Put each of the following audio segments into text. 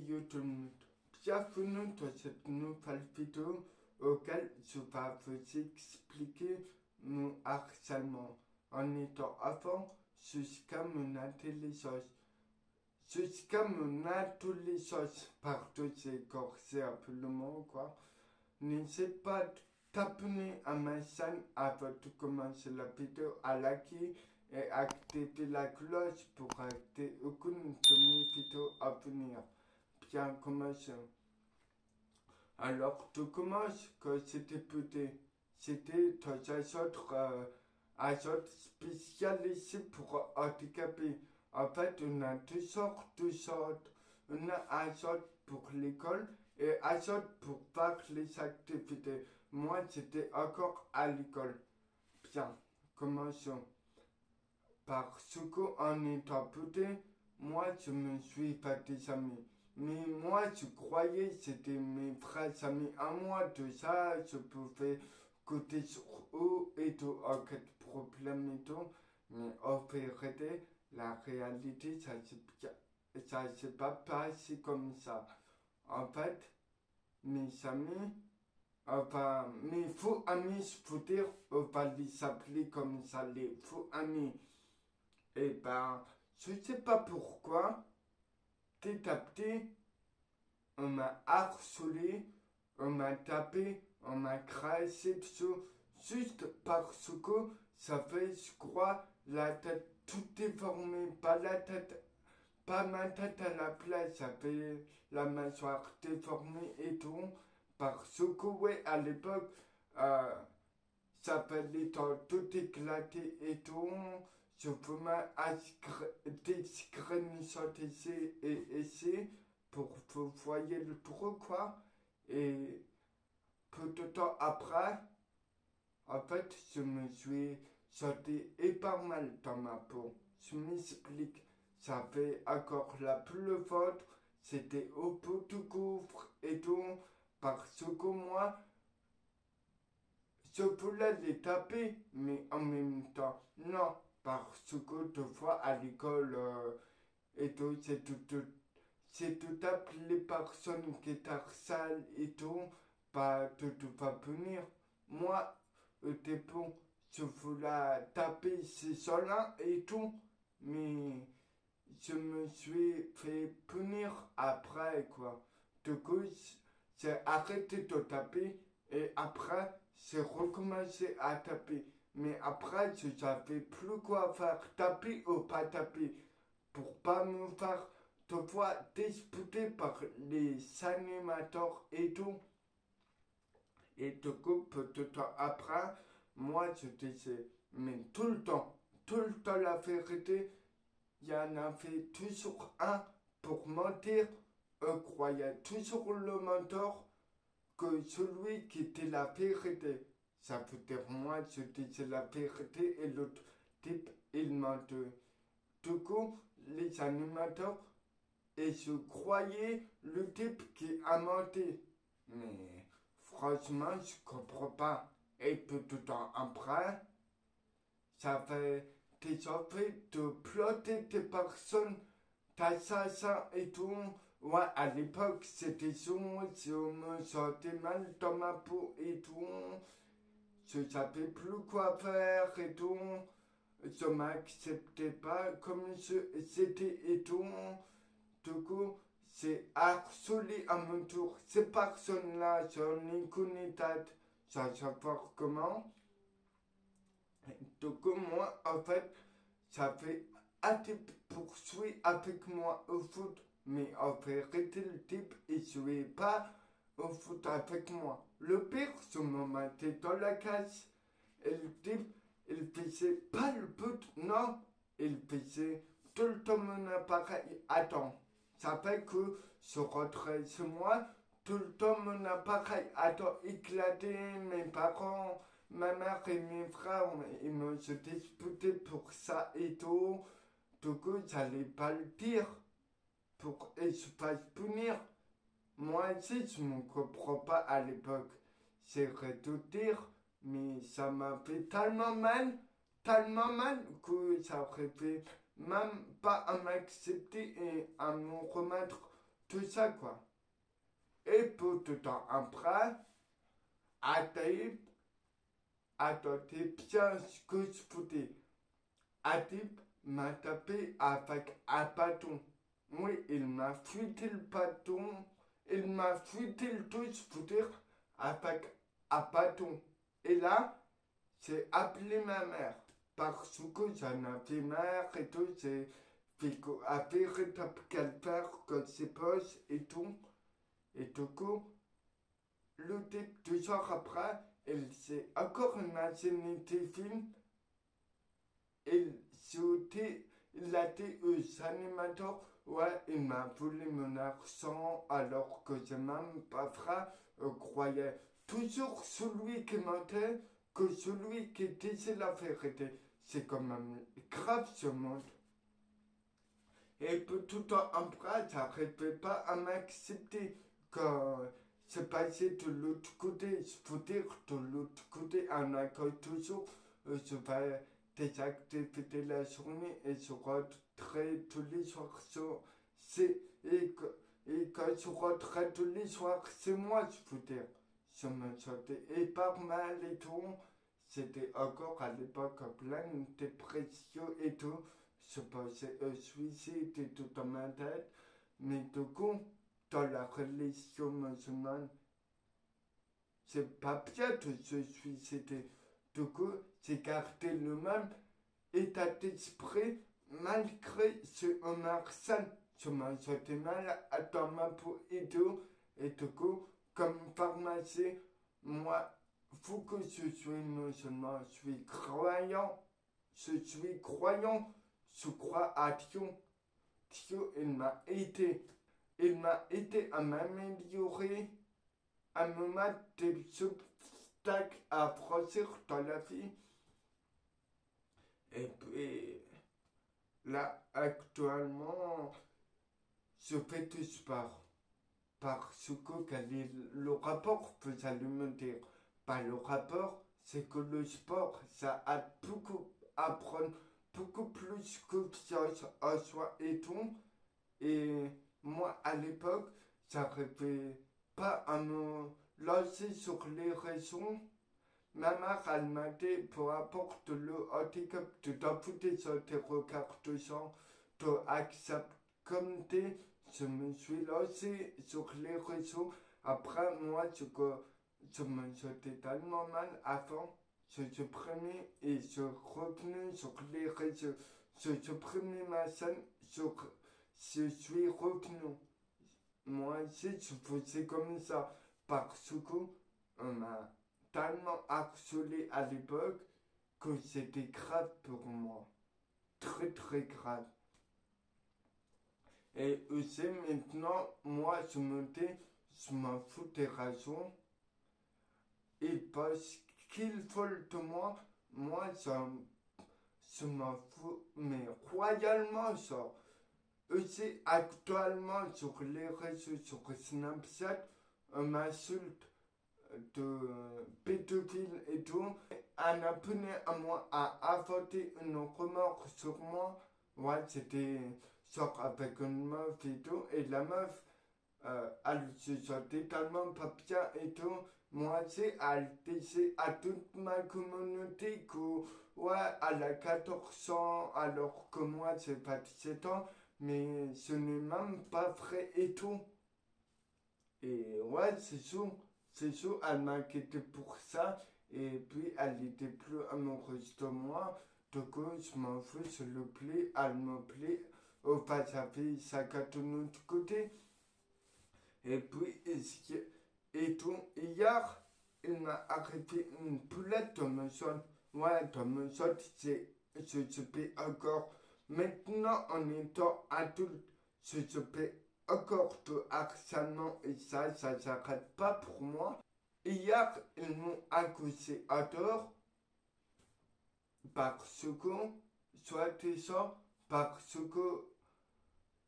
yo tout le monde, bienvenue dans cette nouvelle vidéo auquel je vais vous expliquer mon harcèlement en étant avant jusqu'à mon intelligence. Jusqu'à mon intelligence, pardon, j'ai écorché un peu le mot quoi. N'hésitez pas à t'abonner à ma chaîne avant de commencer la vidéo, à liker et activer la cloche pour rater aucune de mes vidéos à venir. Bien, commençons. Alors, tout commence quand c'était petit. C'était dans un centre spécialisé pour handicapés. En fait, on a deux sortes de centres. On a un centre pour l'école et un centre pour faire les activités. Moi, j'étais encore à l'école. Bien, commençons. Parce qu'en étant petit, moi, je me suis fait des amis. Mais moi, je croyais que c'était mes vrais amis à moi. De ça, je pouvais côté sur eux et tout, en cas de problème et tout. Mais en vérité, la réalité, ça s'est pas passé comme ça. En fait, mes amis, enfin, mes faux amis, je peux dire, on va les appeler comme ça, les faux amis. Et ben, je sais pas pourquoi, petit à petit, on m'a harcelé, on m'a tapé, on m'a crassé dessus, juste parce que ça fait, je crois, la tête toute déformée, pas la tête, pas ma tête à la place, ça fait la mâchoire déformée et tout, parce que, ouais, à l'époque, euh, ça fait les temps tout éclaté et tout. Je fumais des screenshots ici et ici pour vous voyez le truc quoi. Et peu de temps après, en fait, je me suis senti hyper mal dans ma peau. Je m'explique. Ça fait encore la plus vôtre. C'était au bout du gouffre et tout. Parce que moi, je voulais les taper, mais en même temps, non. Parce que deux fois à l'école et tout, c'est tout les personnes qui t'harcèlent et tout, pas de te pas punir. Moi, au début, je voulais taper ces gens-là et tout, mais je me suis fait punir après, quoi. Du coup, j'ai arrêté de taper et après, j'ai recommencé à taper. Mais après, je savais plus quoi faire, taper ou pas taper, pour pas me faire deux fois disputer par les animateurs et tout. Et du coup, peu de temps après, moi, je disais, mais tout le temps la vérité, il y en avait toujours un pour mentir. On croyait toujours le mentor que celui qui était la vérité. Ça veut dire moi, je disais la vérité et l'autre type, il mentait. Du coup, les animateurs, et je croyais le type qui a menti. Mais franchement, je comprends pas. Et peu de temps après, ça fait des envies de plotter des personnes, d'assassins et tout. Ouais, à l'époque, c'était ça, je me sentais mal dans ma peau et tout. Je savais plus quoi faire et tout. Je m'acceptais pas comme c'était et tout. Du coup, c'est harcelé à mon tour. Ces personnes-là, j'en ai connu tête. Ça savoir comment. Du coup, moi, en fait, ça fait été poursuivre avec moi au foot. Mais en vérité, le type, il jouait pas au foot avec moi. Le pire, je me mettais dans la cage. Et le type, il faisait pas le but, non. Il faisait tout le temps mon appareil. Attends, ça fait que je rentrais chez moi, tout le temps mon appareil. Attends, éclaté, mes parents, ma mère et mes frères, ils me se disputaient pour ça et tout. Du coup, j'allais pas le dire pour qu'ils se fassent punir. Moi aussi, je ne comprends pas à l'époque. J'aimerais tout dire, mais ça m'a fait tellement mal que ça aurait fait même pas à m'accepter et à me remettre tout ça, quoi. Et pour tout temps après, Atip a tenté bien ce que je pouvais. Atip m'a tapé avec un bâton. Oui, il m'a fuité le bâton. Il m'a fuité le tout, je peux dire, avec un bâton. Et là, j'ai appelé ma mère. Parce que j'en avais marre et tout. J'ai fait un véritable calvaire que c'est poches et tout. Et du coup, le type, 2 heures après, il s'est encore imaginé des films. Il a été aux animateurs. Ouais, il m'a volé mon argent alors que j'ai même pas vrai croyait toujours celui qui mentait que celui qui disait la vérité. C'est quand même grave ce monde. Et puis tout le temps après, j'arrivais pas à m'accepter quand c'est passé de l'autre côté. Je peux dire de l'autre côté, on accueille toujours, je fais des activités la journée et je rentrais tous les soirs. Et quand je rentrais tous les soirs, c'est moi, je peux dire. Je me sentais et pas mal et tout. C'était encore à l'époque plein de dépression et tout. Je pensais au suicide et tout dans ma tête. Mais du coup, dans la religion musulmane, c'est pas bien de se suicider. Du coup, j'ai gardé le même état d'esprit malgré ce Omar-san. Je me sentais mal dans ma peau et tout. Et du coup, comme pharmacien, moi, faut que je sois musulman, je suis croyant, je crois à Dieu. Dieu, il m'a aidé à m'améliorer, à me mettre des obstacles à franchir dans la vie. Et puis, là, actuellement, je fais du sport. Parce que quel est le rapport, vous allez me dire. Bah, le rapport, c'est que le sport, ça aide beaucoup à prendre beaucoup plus confiance en soi et tout. Et moi, à l'époque, j'arrivais pas à me lancer sur les réseaux. Ma mère, elle m'a dit, peu importe le handicap, tu dois foutre sur tes regards de sang, tu acceptes comme t'es. Je me suis lancé sur les réseaux. Après, moi, je me sentais tellement mal avant. Je supprimais et je revenais sur les réseaux. Je supprimais ma chaîne, je suis revenu. Moi aussi, je faisais comme ça. Parce que on m'a tellement harcelé à l'époque que c'était grave pour moi. Très très grave. Et aussi maintenant, moi je me dis, je m'en fous des raisons. Et parce qu'ils veulent de moi je m'en fous, mais royalement ça. Aussi actuellement sur les réseaux, sur Snapchat, on m'insulte de pédophile et tout. Un abonné à moi a inventé une remorque sur moi. Ouais, c'était genre avec une meuf et tout. Et la meuf, elle se sentait tellement pas bien et tout. Moi, c'est, elle disait à toute ma communauté que, ouais, elle a 14 ans, alors que moi, j'ai pas 17 ans. Mais ce n'est même pas vrai et tout. Et ouais, c'est sûr, elle m'inquiétait pour ça. Et puis, elle n'était plus amoureuse de moi. Du coup, je m'en fous, je le plais, elle me plaît. Au fait, ça fait ça de notre côté. Et puis, et tout, hier, il m'a arrêté une poulette de me sonne. Ouais, de me sonne, je paie encore. Maintenant, en étant adulte, je paie encore de harcèlement et ça s'arrête pas pour moi. Hier, ils m'ont accusé à tort parce que, soi-disant, parce que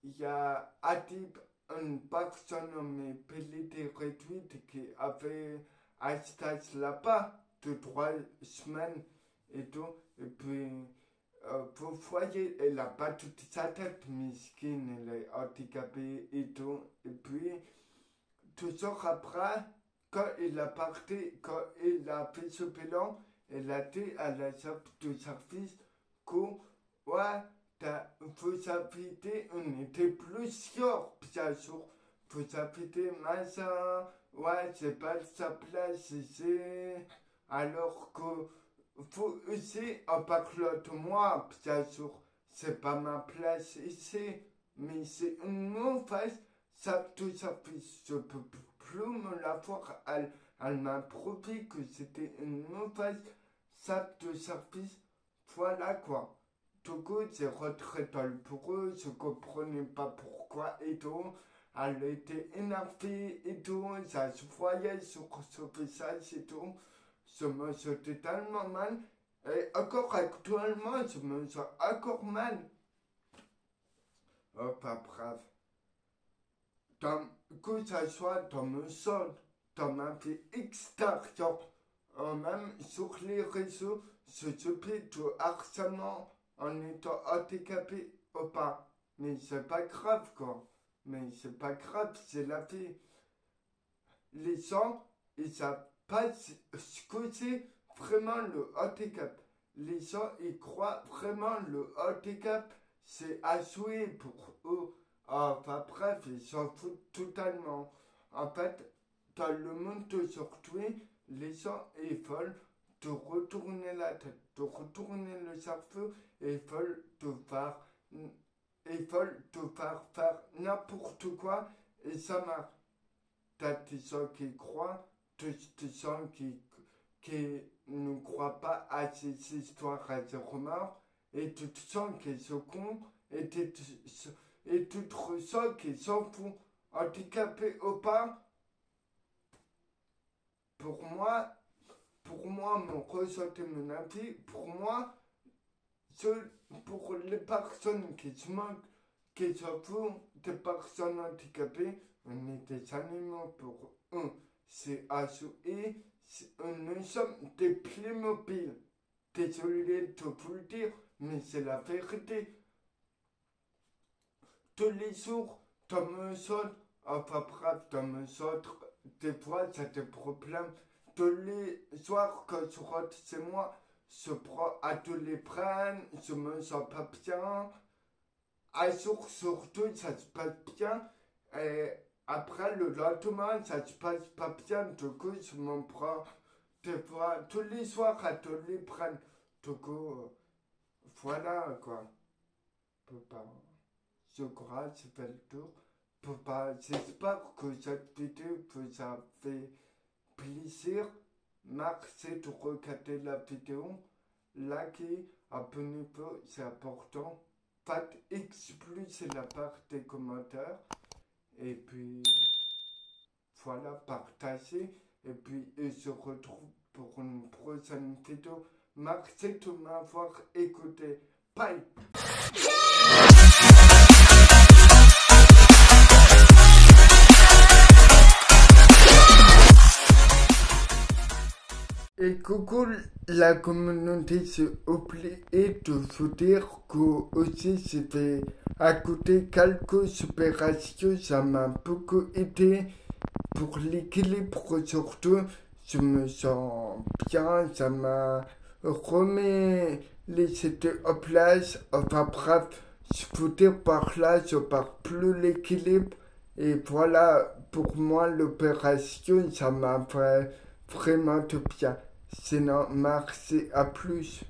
il y a Adib, une personne nommée Pelleté réduite qui avait un stage là-bas de 3 semaines et tout. Et puis, Vous voyez, elle n'a pas toute sa tête, miskine, elle est handicapée et tout. Et puis, toujours après, quand il a parti, quand il a fait ce bilan, elle a dit à la chef de service que, ouais, vous avez dit, on était plus sûr, bien sûr, vous avez dit, machin, ouais, c'est pas sa place ici, alors que vous aussi, en parlant de moi, bien sûr, c'est pas ma place ici, mais c'est une mauvaise, ça, tout ça, je peux plus me la voir, elle m'a prouvé que c'était une mauvaise salle de service, voilà quoi. Du coup, c'est retraitable pour eux, je comprenais pas pourquoi et tout. Elle était énervée et tout, ça se voyait sur ce visage et tout. Je me sentais tellement mal. Et encore actuellement, je me sens encore mal. Oh, pas brave. Que ça soit dans mon sol, dans ma vie extérieure, même sur les réseaux, je subis du harcèlement en étant handicapé ou pas. Mais c'est pas grave, quoi. Mais c'est pas grave, c'est la vie. Les gens, ils savent pas ce que c'est vraiment le handicap. Les gens, ils croient vraiment le handicap, c'est à jouer pour eux. Enfin bref, ils s'en foutent totalement. En fait, dans le monde d'aujourd'hui, les gens, ils veulent te retourner la tête, te retourner le cerveau, et ils veulent te faire n'importe quoi, et ça marche. T'as des gens qui croient, des gens qui ne croient pas à ces histoires, à ces remords, et des gens qui sont cons, et d'autres gens qui s'en foutent, handicapés ou pas. Pour moi, mon ressenti, mon avis, pour moi, pour les personnes qui se manquent, qui s'en foutent des personnes handicapées, on est des animaux pour eux. C'est et nous sommes des Playmobil. Désolé de vous le dire, mais c'est la vérité. Tous les jours, dans mon centre, enfin bref, dans mon centre, des fois, j'ai des problèmes. Tous les soirs, quand je rentre chez moi, je prends à tous les prennent, je me sens pas bien. Un jour surtout, ça se passe bien. Et après, le lendemain, ça se passe pas bien. Du coup, je m'en prends des fois tous les soirs à tous les prennent. Du coup, voilà quoi. Peux pas. Je crois, je fais le tour. Peux pas. J'espère que cette vidéo vous a fait plaisir. Merci de regarder la vidéo. Likez, abonnez-vous, c'est important. Faites exploser la part des commentaires. Et puis, voilà, partagez. Et puis, on se retrouve pour une prochaine vidéo. Merci de m'avoir écouté. Bye! Et coucou la communauté, j'ai oublié de vous dire que aussi j'ai fait à côté quelques opérations, ça m'a beaucoup aidé pour l'équilibre surtout, je me sens bien, ça m'a remis les idées en place, enfin bref, je veux dire par là, je perds plus l'équilibre et voilà, pour moi l'opération, ça m'a fait vraiment de bien. Sinon, merci, à plus.